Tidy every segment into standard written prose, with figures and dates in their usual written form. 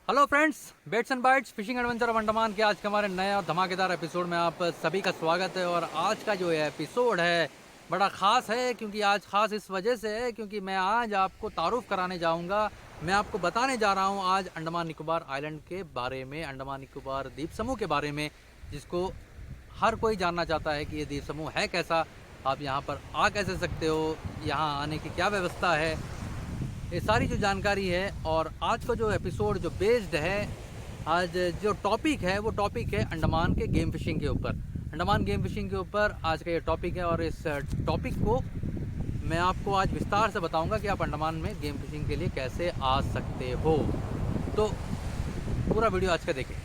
Hello friends, baits and bites fishing adventure of Andaman के आज के हमारे नए और धमाकेदार एपिसोड में आप सभी का स्वागत है। और आज का जो एपिसोड है बड़ा ख़ास है, क्योंकि आज ख़ास इस वजह से है क्योंकि मैं आज आपको तारुफ कराने जाऊंगा। मैं आपको बताने जा रहा हूं आज अंडमान निकोबार आइलैंड के बारे में, अंडमान निकोबार द्वीप समूह के बारे में, जिसको हर कोई जानना चाहता है कि ये द्वीप समूह है कैसा, आप यहाँ पर आ कैसे सकते हो, यहाँ आने की क्या व्यवस्था है, ये सारी जो जानकारी है। और आज का जो एपिसोड जो बेस्ड है, आज जो टॉपिक है वो टॉपिक है अंडमान के गेम फिशिंग के ऊपर। अंडमान गेम फिशिंग के ऊपर आज का ये टॉपिक है और इस टॉपिक को मैं आपको आज विस्तार से बताऊंगा कि आप अंडमान में गेम फिशिंग के लिए कैसे आ सकते हो। तो पूरा वीडियो आज का देखें।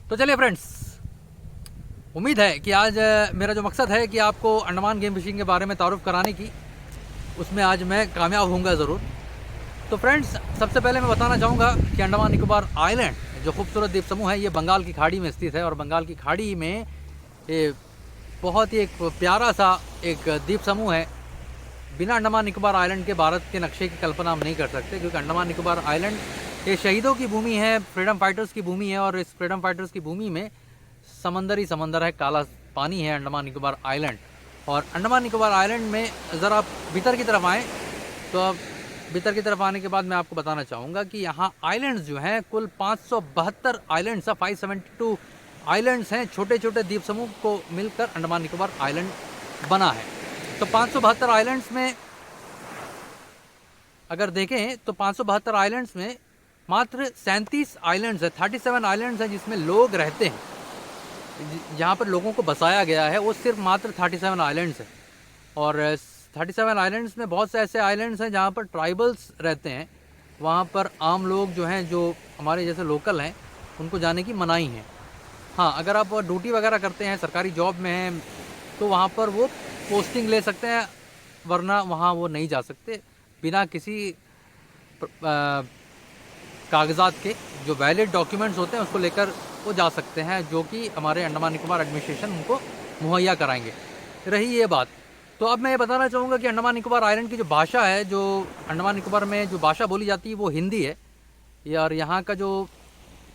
तो चलिए फ्रेंड्स, उम्मीद है कि आज मेरा जो मकसद है कि आपको अंडमान गेम फिशिंग के बारे में तारुफ कराने की, उसमें आज मैं कामयाब होऊंगा ज़रूर। तो फ्रेंड्स, सबसे पहले मैं बताना चाहूँगा कि अंडमान निकोबार आइलैंड जो खूबसूरत द्वीप समूह है, ये बंगाल की खाड़ी में स्थित है। और बंगाल की खाड़ी में ये बहुत ही एक प्यारा सा एक द्वीप समूह है। बिना अंडमान निकोबार आइलैंड के भारत के नक्शे की कल्पना हम नहीं कर सकते, क्योंकि अंडमान निकोबार आइलैंड ये शहीदों की भूमि है, फ्रीडम फाइटर्स की भूमि है। और इस फ्रीडम फाइटर्स की भूमि में समंदर ही समंदर है, काला पानी है अंडमान निकोबार आइलैंड। और अंडमान निकोबार आइलैंड में ज़रा आप भीतर की तरफ आएँ, तो अब भीतर की तरफ आने के बाद मैं आपको बताना चाहूँगा कि यहाँ आइलैंड्स जो हैं कुल 572 आइलैंड्स है, 572 आइलैंड्स हैं। छोटे छोटे द्वीप समूह को मिलकर अंडमान निकोबार आइलैंड बना है। तो 572 आइलैंड्स में अगर देखें तो 572 आइलैंड्स में मात्र 37 आइलैंड्स है, 37 आइलैंड्स हैं जिसमें लोग रहते हैं, जहाँ पर लोगों को बसाया गया है, वो सिर्फ मात्र 37 आइलैंड्स है। और 37 आइलैंड्स में बहुत से ऐसे आइलैंड्स हैं जहाँ पर ट्राइबल्स रहते हैं। वहाँ पर आम लोग जो हैं, जो हमारे जैसे लोकल हैं, उनको जाने की मनाही है। हाँ, अगर आप ड्यूटी वगैरह करते हैं, सरकारी जॉब में हैं, तो वहाँ पर वो पोस्टिंग ले सकते हैं, वरना वहाँ वो नहीं जा सकते। बिना किसी कागजात के जो वैलिड डॉक्यूमेंट्स होते हैं उसको लेकर वो जा सकते हैं, जो कि हमारे अंडमान निकोबार एडमिनिस्ट्रेशन उनको मुहैया कराएंगे। रही ये बात, तो अब मैं ये बताना चाहूँगा कि अंडमान निकोबार आइलैंड की जो भाषा है, जो अंडमान निकोबार में जो भाषा बोली जाती है वो हिंदी है। और यहाँ का जो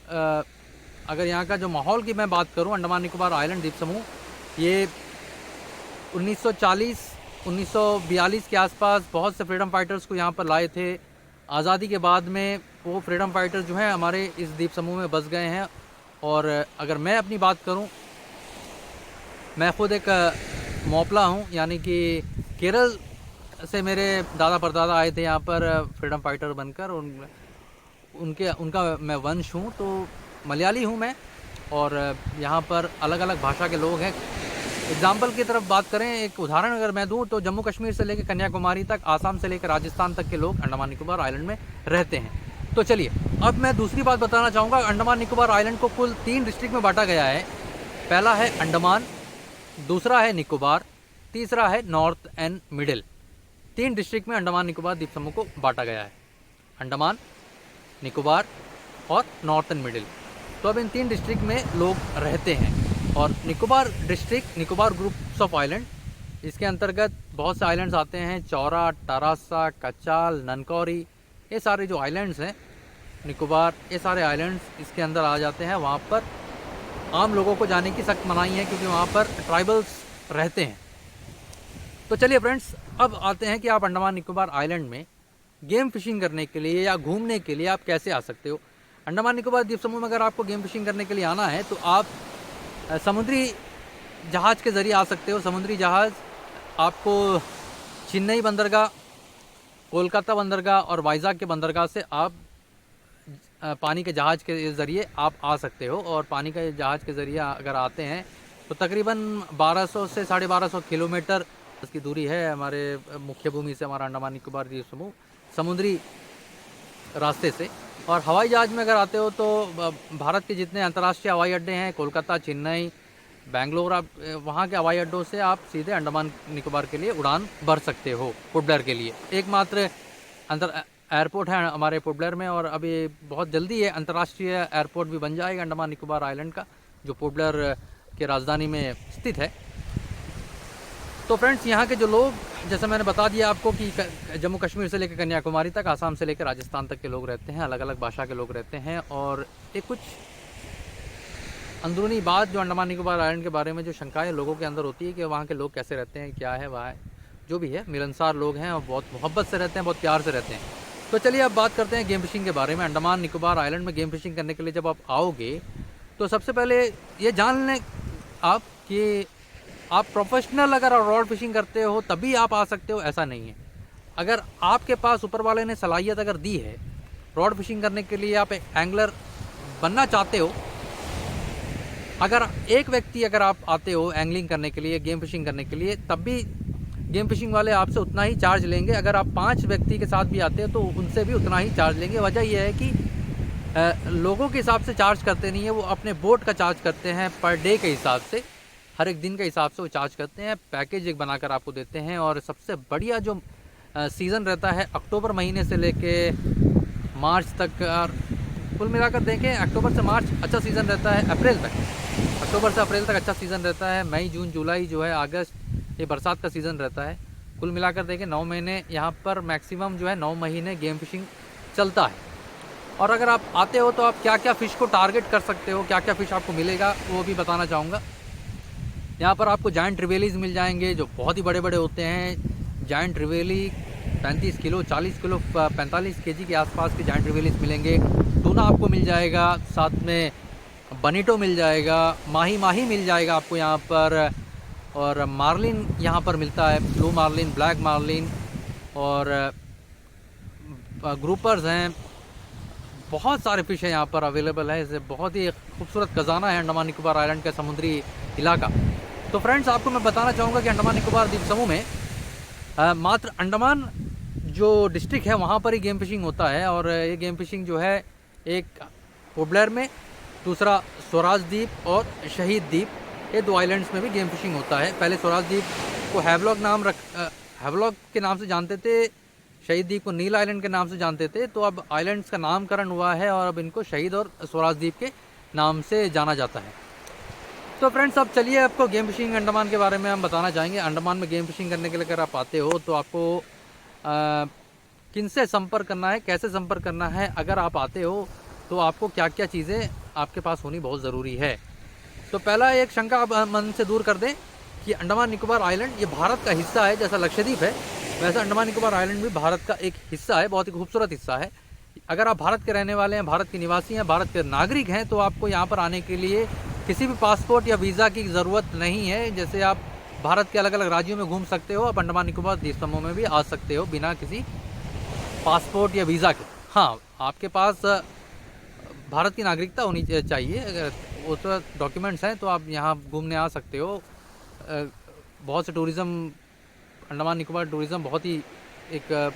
अगर यहाँ का जो माहौल की मैं बात करूँ, अंडमान निकोबार आइलैंड द्वीप समूह ये 1940-1942 के आसपास बहुत से फ्रीडम फाइटर्स को यहाँ पर लाए थे। आज़ादी के बाद में वो फ्रीडम फाइटर्स जो हैं हमारे इस द्वीप समूह में बस गए हैं। और अगर मैं अपनी बात करूं, मैं ख़ुद एक मोपला हूं, यानी कि केरल से मेरे दादा परदादा आए थे यहाँ पर फ्रीडम फाइटर बनकर। उनका मैं वंश हूं, तो मलयाली हूं मैं। और यहाँ पर अलग अलग भाषा के लोग हैं। एग्जाम्पल की तरफ बात करें, एक उदाहरण अगर मैं दूं, तो जम्मू कश्मीर से लेकर कन्याकुमारी तक, आसाम से लेकर राजस्थान तक के लोग अंडमान निकोबार आइलैंड में रहते हैं। तो चलिए, अब मैं दूसरी बात बताना चाहूँगा। अंडमान निकोबार आइलैंड को कुल 3 डिस्ट्रिक्ट में बांटा गया है। पहला है अंडमान, दूसरा है निकोबार, तीसरा है नॉर्थ एंड मिडिल। 3 डिस्ट्रिक्ट में अंडमान निकोबार द्वीप समूह को बांटा गया है, अंडमान, निकोबार और नॉर्थ एंड मिडिल। तो अब इन 3 डिस्ट्रिक्ट में लोग रहते हैं। और Nicobar district, Nicobar groups of island, इसके अंतर्गत बहुत से आइलैंड्स आते हैं। चौरा, टारासा, कचाल, ननकौरी, ये सारे जो आइलैंड्स हैं निकोबार, ये सारे आइलैंड्स इसके अंदर आ जाते हैं। वहाँ पर आम लोगों को जाने की सख्त मनाही है, क्योंकि वहाँ पर ट्राइबल्स रहते हैं। तो चलिए फ्रेंड्स, अब आते हैं कि आप अंडमान निकोबार आइलैंड में गेम फिशिंग करने के लिए या घूमने के लिए आप कैसे आ सकते हो। अंडमान निकोबार द्वीप समूह में अगर आपको गेम फिशिंग करने के लिए आना है, तो आप समुद्री जहाज़ के ज़रिए आ सकते हो। समुद्री जहाज़ आपको चेन्नई बंदरगाह, कोलकाता बंदरगाह और वाइज़ाग के बंदरगाह से आप पानी के जहाज़ के ज़रिए आप आ सकते हो। और पानी के जहाज़ के ज़रिए अगर आते हैं तो तकरीबन 1200 से 1250 किलोमीटर की दूरी है हमारे मुख्य भूमि से, हमारा अंडमान निकोबार द्वीप समूह समुद्री रास्ते से। और हवाई जहाज़ में अगर आते हो तो भारत के जितने अंतर्राष्ट्रीय हवाई अड्डे हैं, कोलकाता, चेन्नई, बेंगलोर, आप वहाँ के हवाई अड्डों से आप सीधे अंडमान निकोबार के लिए उड़ान भर सकते हो पोर्ट ब्लेयर के लिए। एकमात्र अंतर एयरपोर्ट है हमारे पोर्ट ब्लेयर में, और अभी बहुत जल्दी ये अंतर्राष्ट्रीय एयरपोर्ट भी बन जाएगा अंडमान निकोबार आइलैंड का, जो पोर्ट ब्लेयर के राजधानी में स्थित है। तो फ्रेंड्स, यहाँ के जो लोग, जैसे मैंने बता दिया आपको कि जम्मू कश्मीर से लेकर कन्याकुमारी तक, आसाम से लेकर राजस्थान तक के लोग रहते हैं, अलग अलग भाषा के लोग रहते हैं। और एक कुछ अंदरूनी बात जो अंडमान निकोबार आइलैंड के बारे में जो शंकाएं लोगों के अंदर होती है कि वहाँ के लोग कैसे रहते हैं, क्या है वहाँ, जो भी है, मिलनसार लोग हैं और बहुत मोहब्बत से रहते हैं, बहुत प्यार से रहते हैं। तो चलिए अब बात करते हैं गेम फिशिंग के बारे में। अंडमान निकोबार आइलैंड में गेम फिशिंग करने के लिए जब आप आओगे तो सबसे पहले ये जान लें आप कि आप प्रोफेशनल अगर रॉड फिशिंग करते हो तभी आप आ सकते हो, ऐसा नहीं है। अगर आपके पास ऊपर वाले ने सलाहियत अगर दी है रॉड फिशिंग करने के लिए, आप एक एंगलर बनना चाहते हो, अगर एक व्यक्ति अगर आप आते हो एंगलिंग करने के लिए, गेम फिशिंग करने के लिए, तब भी गेम फिशिंग वाले आपसे उतना ही चार्ज लेंगे। अगर आप 5 व्यक्ति के साथ भी आते हो तो उनसे भी उतना ही चार्ज लेंगे। वजह यह है कि लोगों के हिसाब से चार्ज करते नहीं है, वो अपने बोट का चार्ज करते हैं, पर डे के हिसाब से, हर एक दिन के हिसाब से वो चार्ज करते हैं। पैकेज एक बनाकर आपको देते हैं। और सबसे बढ़िया जो सीज़न रहता है अक्टूबर महीने से लेके मार्च तक, और कुल मिलाकर देखें अक्टूबर से मार्च अच्छा सीज़न रहता है, अप्रैल तक, अक्टूबर से अप्रैल तक अच्छा सीज़न रहता है। मई, जून, जुलाई जो है, अगस्त, ये बरसात का सीज़न रहता है। कुल मिलाकर देखें 9 महीने यहाँ पर मैक्सिमम जो है 9 महीने गेम फिशिंग चलता है। और अगर आप आते हो तो आप क्या क्या फ़िश को टारगेट कर सकते हो, क्या क्या फ़िश आपको मिलेगा, वो भी बताना चाहूँगा। यहाँ पर आपको जायंट रिवेलीज मिल जाएंगे जो बहुत ही बड़े बड़े होते हैं। जायंट रिवेली 35 किलो, 40 किलो, 45 केजी के आसपास के जायंट रिवेलीज मिलेंगे। टूना आपको मिल जाएगा, साथ में बनीटो मिल जाएगा, माही मिल जाएगा आपको यहाँ पर, और मार्लिन यहाँ पर मिलता है, ब्लू मार्लिन, ब्लैक मार्लिन, और ग्रुपर्स हैं। बहुत सारे फिश हैं यहाँ पर अवेलेबल है। इसे बहुत ही खूबसूरत खजाना है अंडमान निकोबार आइलैंड का समुद्री इलाका। तो फ्रेंड्स, आपको मैं बताना चाहूँगा कि अंडमान निकोबार द्वीप समूह में मात्र अंडमान जो डिस्ट्रिक्ट है वहाँ पर ही गेम फिशिंग होता है। और ये गेम फिशिंग जो है, एक पोर्ट ब्लेयर में, दूसरा स्वराज द्वीप और शहीद द्वीप, ये 2 आइलैंड्स में भी गेम फिशिंग होता है। पहले स्वराज द्वीप को हैवलॉक के नाम से जानते थे, शहीद द्वीप को नील आइलैंड के नाम से जानते थे। तो अब आइलैंड्स का नामकरण हुआ है और अब इनको शहीद और स्वराज द्वीप के नाम से जाना जाता है। तो फ्रेंड्स, अब चलिए आपको गेम फिशिंग अंडमान के बारे में हम बताना चाहेंगे। अंडमान में गेम फिशिंग करने के लिए अगर आप आते हो तो आपको किनसे संपर्क करना है, कैसे संपर्क करना है, अगर आप आते हो तो आपको क्या क्या चीज़ें आपके पास होनी बहुत ज़रूरी है। तो पहला एक शंका आप मन से दूर कर दें कि अंडमान निकोबार आइलैंड ये भारत का हिस्सा है। जैसा लक्षद्वीप है वैसा अंडमान निकोबार आइलैंड भी भारत का एक हिस्सा है, बहुत ही खूबसूरत हिस्सा है। अगर आप भारत के रहने वाले हैं, भारत के निवासी हैं, भारत के नागरिक हैं, तो आपको यहाँ पर आने के लिए किसी भी पासपोर्ट या वीज़ा की ज़रूरत नहीं है। जैसे आप भारत के अलग अलग राज्यों में घूम सकते हो, आप अंडमान निकोबार द्वीप समूह में भी आ सकते हो बिना किसी पासपोर्ट या वीज़ा के। हाँ, आपके पास भारत की नागरिकता होनी चाहिए। अगर वो तो डॉक्यूमेंट्स हैं तो आप यहाँ घूमने आ सकते हो। बहुत से टूरिज़्म, अंडमान निकोबार टूरिज़्म बहुत ही एक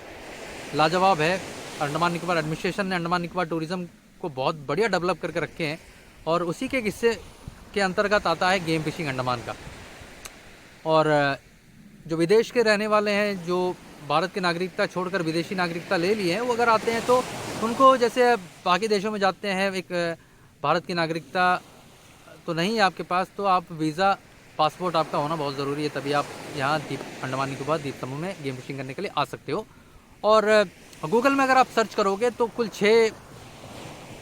लाजवाब है। अंडमान निकोबार एडमिनिस्ट्रेशन ने अंडमान निकोबार टूरिज़्म को बहुत बढ़िया डेवलप करके रखे हैं, और उसी के हिस्से के अंतर्गत आता है गेम फिशिंग अंडमान का। और जो विदेश के रहने वाले हैं, जो भारत की नागरिकता छोड़कर विदेशी नागरिकता ले लिए हैं, वो अगर आते हैं तो उनको, जैसे बाकी देशों में जाते हैं, एक भारत की नागरिकता तो नहीं है आपके पास, तो आप वीज़ा, पासपोर्ट आपका होना बहुत ज़रूरी है, तभी आप यहाँ अंडमान निकोबार द्वीप समूह में गेम फिशिंग करने के लिए आ सकते हो। और गूगल में अगर आप सर्च करोगे तो कुल 6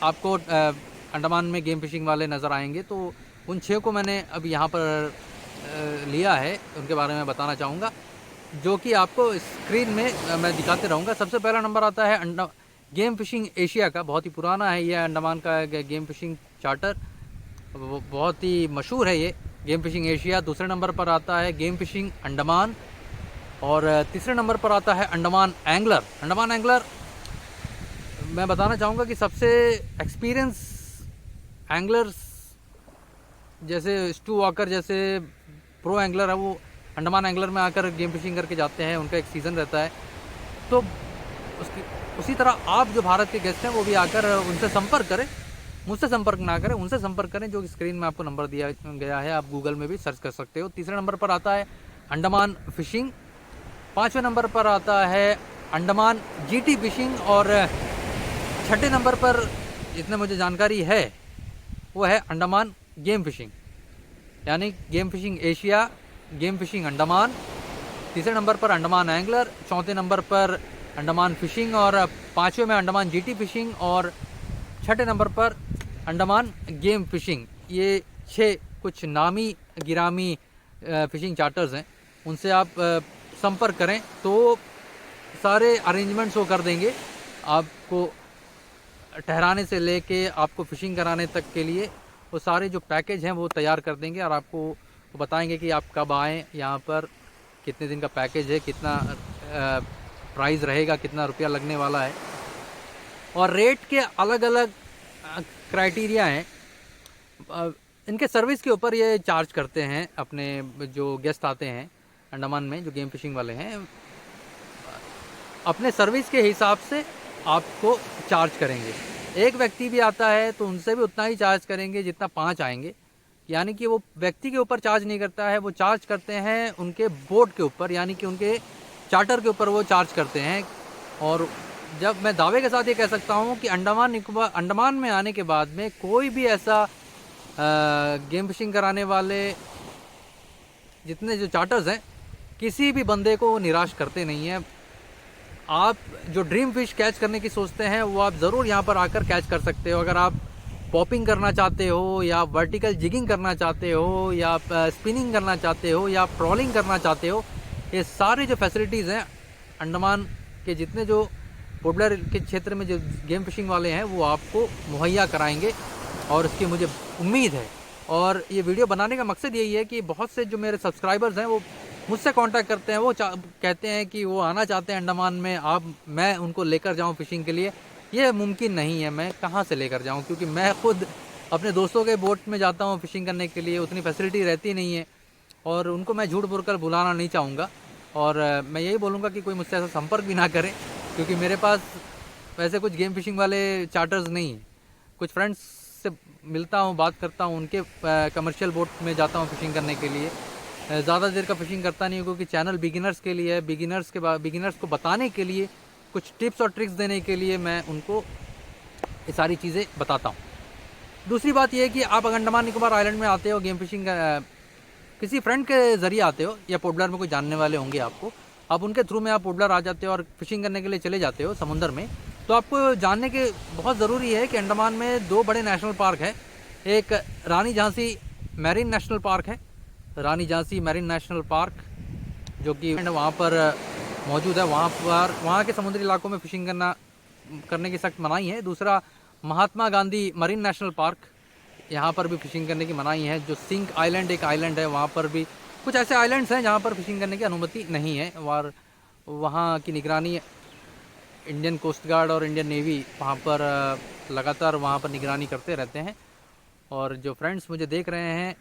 आपको अंडमान में गेम फिशिंग वाले नज़र आएंगे। तो उन 6 को मैंने अभी यहाँ पर लिया है, उनके बारे में बताना चाहूँगा, जो कि आपको स्क्रीन में मैं दिखाते रहूँगा। सबसे पहला नंबर आता है गेम फिशिंग एशिया का, बहुत ही पुराना है ये अंडमान का गेम फिशिंग चार्टर, बहुत ही मशहूर है ये गेम फिशिंग एशिया। दूसरे नंबर पर आता है गेम फिशिंग अंडमान, और तीसरे नंबर पर आता है अंडमान एंगलर। अंडमान एंगलर मैं बताना चाहूँगा कि सबसे एक्सपीरियंस एंगलर्स, जैसे स्टू वॉकर जैसे प्रो एंगलर है, वो अंडमान एंगलर में आकर गेम फिशिंग करके जाते हैं। उनका एक सीज़न रहता है, तो उसकी उसी तरह आप जो भारत के गेस्ट हैं वो भी आकर उनसे संपर्क करें, मुझसे संपर्क ना करें, उनसे संपर्क करें। जो स्क्रीन में आपको नंबर दिया गया है, आप गूगल में भी सर्च कर सकते हो। तीसरे नंबर पर आता है अंडमान फिशिंग, 5वें नंबर पर आता है अंडमान जीटी फिशिंग, और 6ठे नंबर पर जितने मुझे जानकारी है वो है अंडमान गेम फिशिंग, यानी game fishing Asia, game fishing Andaman. तीसरे नंबर पर अंडमान एंगलर, चौथे नंबर पर अंडमान फिशिंग, और 5वें में अंडमान जीटी फिशिंग, और 6ठे नंबर पर अंडमान गेम फिशिंग। ये 6 कुछ नामी गिरामी फिशिंग चार्टर्स हैं, उनसे आप संपर्क करें तो सारे अरेंजमेंट्स वो कर देंगे। आपको ठहराने से लेके आपको फिशिंग कराने तक के लिए वो सारे जो पैकेज हैं वो तैयार कर देंगे, और आपको बताएंगे कि आप कब आएँ यहाँ पर, कितने दिन का पैकेज है, कितना प्राइस रहेगा, कितना रुपया लगने वाला है, और रेट के अलग अलग क्राइटेरिया हैं। इनके सर्विस के ऊपर ये चार्ज करते हैं। अपने जो गेस्ट आते हैं अंडमान में, जो गेम फिशिंग वाले हैं, अपने सर्विस के हिसाब से आपको चार्ज करेंगे। एक व्यक्ति भी आता है तो उनसे भी उतना ही चार्ज करेंगे जितना 5 आएंगे, यानी कि वो व्यक्ति के ऊपर चार्ज नहीं करता है, वो चार्ज करते हैं उनके बोट के ऊपर, यानी कि उनके चार्टर के ऊपर वो चार्ज करते हैं। और जब मैं दावे के साथ ये कह सकता हूँ कि अंडमान में आने के बाद में कोई भी ऐसा गेम फिशिंग कराने वाले जितने जो चार्टर्स हैं, किसी भी बंदे को निराश करते नहीं हैं। आप जो ड्रीम फिश कैच करने की सोचते हैं वो आप ज़रूर यहाँ पर आकर कैच कर सकते हो। अगर आप पॉपिंग करना चाहते हो, या वर्टिकल जिगिंग करना चाहते हो, या स्पिनिंग करना चाहते हो, या ट्रॉलिंग करना चाहते हो, ये सारे जो फैसिलिटीज़ हैं अंडमान के जितने जो पोर्टब्लेयर के क्षेत्र में जो गेम फिशिंग वाले हैं वो आपको मुहैया कराएंगे, और इसकी मुझे उम्मीद है। और ये वीडियो बनाने का मकसद यही है कि बहुत से जो मेरे सब्सक्राइबर्स हैं वो मुझसे कांटेक्ट करते हैं, वो कहते हैं कि वो आना चाहते हैं अंडमान में, मैं उनको लेकर जाऊं फिशिंग के लिए। ये मुमकिन नहीं है, मैं कहाँ से लेकर जाऊं, क्योंकि मैं खुद अपने दोस्तों के बोट में जाता हूं फिशिंग करने के लिए, उतनी फैसिलिटी रहती नहीं है, और उनको मैं झूठ बोलकर बुलाना नहीं चाहूँगा। और मैं यही बोलूँगा कि कोई मुझसे ऐसा संपर्क भी ना करें, क्योंकि मेरे पास वैसे कुछ गेम फिशिंग वाले चार्टर्स नहीं हैं। कुछ फ्रेंड्स से मिलता हूँ, बात करता हूँ, उनके कमर्शियल बोट में जाता हूँ फिशिंग करने के लिए। ज़्यादा देर का फिशिंग करता नहीं हूँ, क्योंकि चैनल बिगिनर्स के लिए है। बिगिनर्स को बताने के लिए, कुछ टिप्स और ट्रिक्स देने के लिए मैं उनको ये सारी चीज़ें बताता हूँ। दूसरी बात यह है कि आप अंडमान निकोबार आइलैंड में आते हो गेम फिशिंग किसी फ्रेंड के ज़रिए आते हो, या पोर्टब्लेयर में कोई जानने वाले होंगे आपको, आप उनके थ्रू में आप पोर्टब्लेयर आ जाते हो और फिशिंग करने के लिए चले जाते हो समुंदर में, तो आपको जानने के बहुत ज़रूरी है कि अंडमान में 2 बड़े नेशनल पार्क हैं। एक रानी झांसी मैरीन नेशनल पार्क है, रानी झांसी मैरीन नेशनल पार्क, जो कि वहाँ पर मौजूद है। वहाँ के समुद्री इलाकों में फिशिंग करने की सख्त मनाही है। दूसरा Mahatma Gandhi marine national park, यहाँ पर भी फिशिंग करने की मनाही है। जो सिंक आइलैंड एक आइलैंड है, वहाँ पर भी कुछ ऐसे आइलैंड्स हैं जहाँ पर फिशिंग करने की अनुमति नहीं है, और वहाँ की निगरानी इंडियन कोस्ट गार्ड और इंडियन नेवी वहाँ पर लगातार वहाँ पर निगरानी करते रहते हैं। और जो फ्रेंड्स मुझे देख रहे हैं,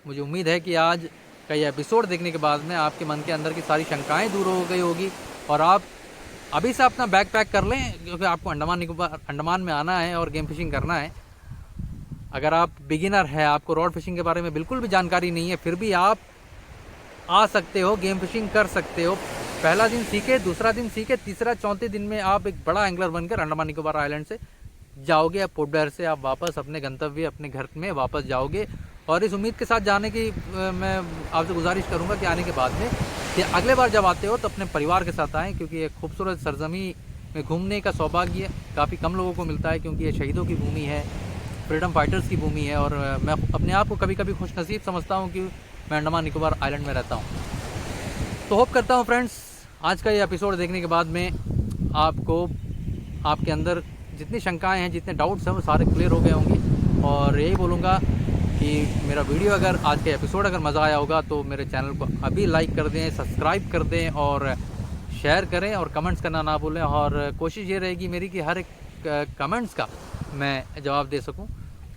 मुझे उम्मीद है कि आज का ये एपिसोड देखने के बाद में आपके मन के अंदर की सारी शंकाएं दूर हो गई होगी, और आप अभी से अपना बैग पैक कर लें, क्योंकि आपको अंडमान में आना है और गेम फिशिंग करना है। अगर आप बिगिनर हैं, आपको रॉड फिशिंग के बारे में बिल्कुल भी जानकारी नहीं है, फिर भी आप आ सकते हो, गेम फिशिंग कर सकते हो। पहला दिन सीखे, दूसरा दिन सीखे, तीसरा चौथे दिन में आप एक बड़ा एंगलर बनकर अंडमान निकोबार आइलैंड से जाओगे। आप पोर्टब्लेयर से आप वापस अपने गंतव्य, अपने घर में वापस जाओगे। और इस उम्मीद के साथ जाने की मैं आपसे गुजारिश करूंगा कि आने के बाद में कि अगले बार जब आते हो तो अपने परिवार के साथ आएँ, क्योंकि एक खूबसूरत सरजमी में घूमने का सौभाग्य काफ़ी कम लोगों को मिलता है, क्योंकि ये शहीदों की भूमि है, फ्रीडम फाइटर्स की भूमि है। और मैं अपने आप को कभी कभी खुशनसीब समझता हूँ कि मैं अंडमान निकोबार आइलैंड में रहता हूँ। तो होप करता हूँ फ्रेंड्स, आज का ये एपिसोड देखने के बाद में आपके अंदर जितनी शंकाएं हैं, जितने डाउट्स हैं, वो सारे क्लियर हो गए होंगे। और यही बोलूँगा कि मेरा वीडियो, अगर आज का एपिसोड अगर मज़ा आया होगा तो मेरे चैनल को अभी लाइक कर दें, सब्सक्राइब कर दें, और शेयर करें, और कमेंट्स करना ना भूलें। और कोशिश ये रहेगी मेरी कि हर एक कमेंट्स का मैं जवाब दे सकूं।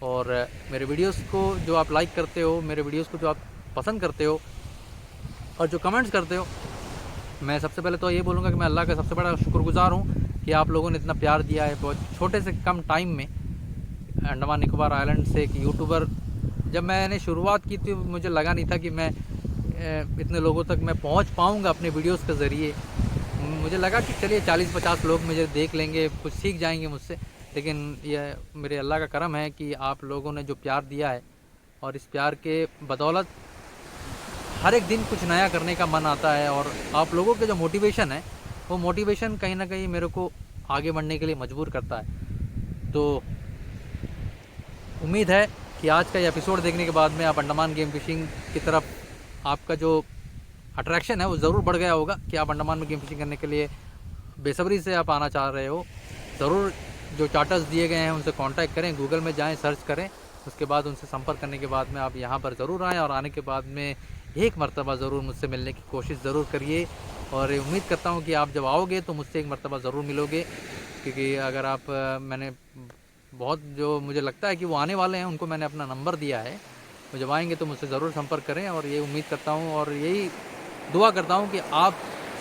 और मेरे वीडियोस को जो आप लाइक करते हो, मेरे वीडियोस को जो आप पसंद करते हो और जो कमेंट्स करते हो, मैं सबसे पहले तो ये बोलूँगा कि मैं अल्लाह का सबसे बड़ा शुक्रगुजार हूँ कि आप लोगों ने इतना प्यार दिया है। बहुत छोटे से कम टाइम में अंडमान निकोबार आइलैंड से एक यूट्यूबर, जब मैंने शुरुआत की थी मुझे लगा नहीं था कि मैं इतने लोगों तक मैं पहुंच पाऊंगा अपने वीडियोस के ज़रिए। मुझे लगा कि चलिए 40-50 लोग मुझे देख लेंगे, कुछ सीख जाएंगे मुझसे, लेकिन यह मेरे अल्लाह का करम है कि आप लोगों ने जो प्यार दिया है और इस प्यार के बदौलत हर एक दिन कुछ नया करने का मन आता है। और आप लोगों के जो मोटिवेशन है वो मोटिवेशन कहीं ना कहीं मेरे को आगे बढ़ने के लिए मजबूर करता है। तो उम्मीद है कि आज का ये एपिसोड देखने के बाद में आप अंडमान गेम फिशिंग की तरफ आपका जो अट्रैक्शन है वो ज़रूर बढ़ गया होगा कि आप अंडमान में गेम फिशिंग करने के लिए बेसब्री से आप आना चाह रहे हो। ज़रूर जो चार्टर्स दिए गए हैं उनसे कांटेक्ट करें, गूगल में जाएं, सर्च करें, उसके बाद उनसे संपर्क करने के बाद में आप यहाँ पर ज़रूर आएँ और आने के बाद में एक मरतबा ज़रूर मुझसे मिलने की कोशिश ज़रूर करिए। और उम्मीद करता हूँ कि आप जब आओगे तो मुझसे एक मरतबा ज़रूर मिलोगे, क्योंकि अगर आप मैंने बहुत जो मुझे लगता है कि वो आने वाले हैं उनको मैंने अपना नंबर दिया है, वो जब आएंगे तो मुझसे ज़रूर संपर्क करें। और ये उम्मीद करता हूँ और यही दुआ करता हूँ कि आप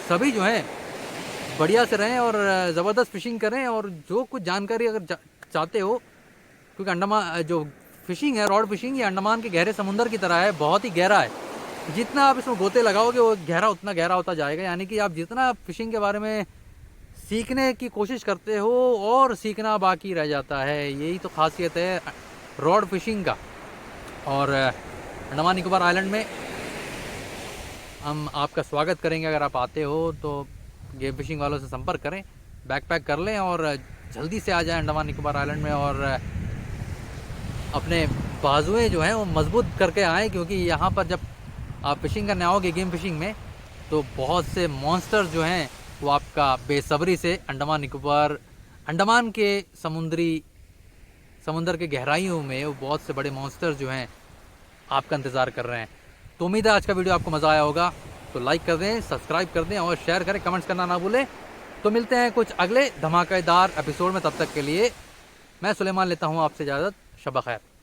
सभी जो हैं बढ़िया से रहें और ज़बरदस्त फ़िशिंग करें। और जो कुछ जानकारी अगर चाहते हो, क्योंकि अंडमान जो फ़िशिंग है, रॉड फ़िशिंग, ये अंडमान के गहरे समुंदर की तरह है, बहुत ही गहरा है। जितना आप इसमें गोते लगाओगे वो गहरा उतना गहरा होता जाएगा। यानी कि आप जितना फ़िशिंग के बारे में सीखने की कोशिश करते हो और सीखना बाकी रह जाता है। यही तो खासियत है रॉड फ़िशिंग का। और अंडमान निकोबार आइलैंड में हम आपका स्वागत करेंगे। अगर आप आते हो तो गेम फिशिंग वालों से संपर्क करें, बैकपैक कर लें और जल्दी से आ जाएं अंडमान निकोबार आइलैंड में और अपने बाजुएं जो हैं वो मजबूत करके आएँ, क्योंकि यहाँ पर जब आप फिशिंग करने आओगे गेम फिशिंग में तो बहुत से मॉन्स्टर्स जो हैं वो आपका बेसब्री से अंडमान के समुंदर के गहराइयों में वो बहुत से बड़े मॉन्स्टर्स जो हैं आपका इंतज़ार कर रहे हैं। तो उम्मीद है आज का वीडियो आपको मज़ा आया होगा, तो लाइक कर दें, सब्सक्राइब कर दें और शेयर करें, कमेंट्स करना ना भूलें। तो मिलते हैं कुछ अगले धमाकेदार एपिसोड में, तब तक के लिए मैं सुलेमान लेता हूँ आपसे इजाज़त। शब खैर।